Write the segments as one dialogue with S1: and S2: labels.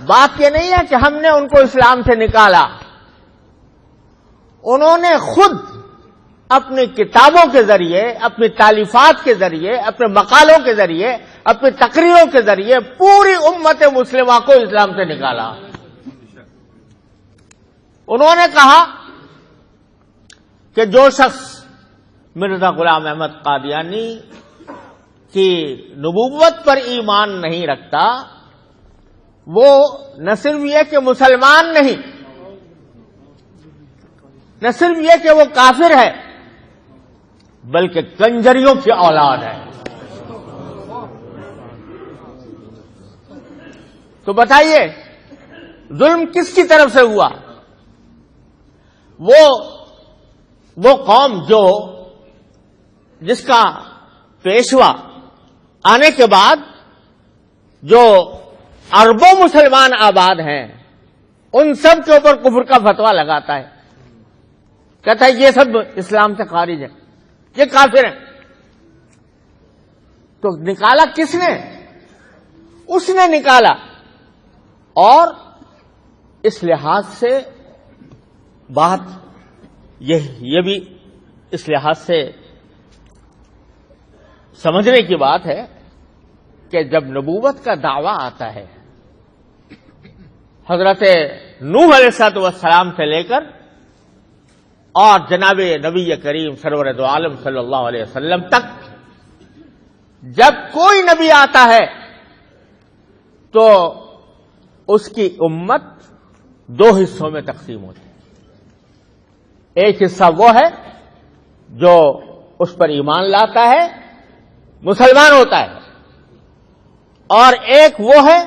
S1: بات یہ نہیں ہے کہ ہم نے ان کو اسلام سے نکالا، انہوں نے خود اپنی کتابوں کے ذریعے، اپنی تالیفات کے ذریعے، اپنے مقالوں کے ذریعے، اپنی تقریروں کے ذریعے پوری امت مسلمہ کو اسلام سے نکالا۔ انہوں نے کہا کہ جو شخص مرزا غلام احمد قادیانی کی نبوت پر ایمان نہیں رکھتا، وہ نہ صرف یہ کہ مسلمان نہیں، نہ صرف یہ کہ وہ کافر ہے، بلکہ کنجریوں کی اولاد ہے۔ تو بتائیے ظلم کس کی طرف سے ہوا؟ وہ قوم جس کا پیشوا آنے کے بعد جو اربوں مسلمان آباد ہیں، ان سب کے اوپر کفر کا فتویٰ لگاتا ہے، کہتا ہے یہ سب اسلام سے خارج ہے، یہ کافر ہیں۔ تو نکالا کس نے؟ اس نے نکالا۔ اور اس لحاظ سے بات یہ بھی اس لحاظ سے سمجھنے کی بات ہے کہ جب نبوت کا دعویٰ آتا ہے حضرت نوح علیہ السلام سے لے کر اور جناب نبی کریم سرور دو عالم صلی اللہ علیہ وسلم تک، جب کوئی نبی آتا ہے تو اس کی امت دو حصوں میں تقسیم ہوتی ہے۔ ایک حصہ وہ ہے جو اس پر ایمان لاتا ہے، مسلمان ہوتا ہے، اور ایک وہ ہے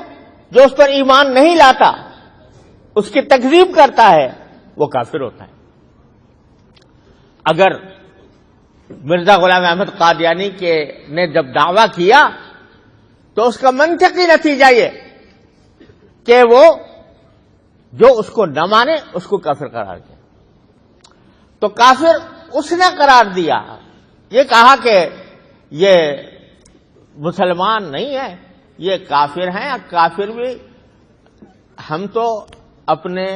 S1: جو اس پر ایمان نہیں لاتا، اس کی تکذیب کرتا ہے، وہ کافر ہوتا ہے۔ اگر مرزا غلام احمد قادیانی نے جب دعویٰ کیا تو اس کا منطقی نتیجہ یہ کہ وہ جو اس کو نہ مانے اس کو کافر قرار دیا۔ تو کافر اس نے قرار دیا، یہ کہا کہ یہ مسلمان نہیں ہے، یہ کافر ہیں۔ کافر بھی ہم تو اپنے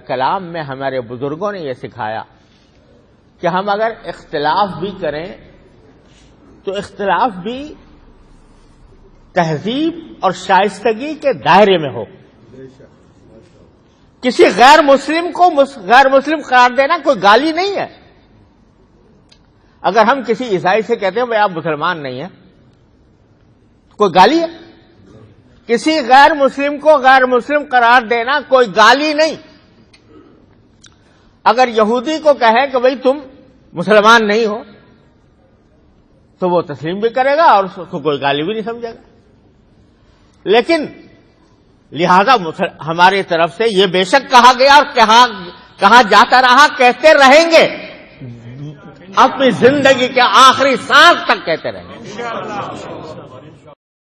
S1: کلام میں ہمارے بزرگوں نے یہ سکھایا کہ ہم اگر اختلاف بھی کریں تو اختلاف بھی تہذیب اور شائستگی کے دائرے میں ہو۔ کسی غیر مسلم کو غیر مسلم قرار دینا کوئی گالی نہیں ہے۔ اگر ہم کسی عیسائی سے کہتے ہیں بھائی آپ مسلمان نہیں ہیں، کوئی گالی ہے؟ کسی غیر مسلم کو غیر مسلم قرار دینا کوئی گالی نہیں۔ اگر یہودی کو کہے کہ بھائی تم مسلمان نہیں ہو تو وہ تسلیم بھی کرے گا اور اس کو کوئی گالی بھی نہیں سمجھے گا۔ لیکن لہذا ہماری طرف سے یہ بے شک کہا گیا اور کہا جاتا رہا، کہتے رہیں گے، اپنی زندگی کے آخری سانس تک کہتے رہیں گے۔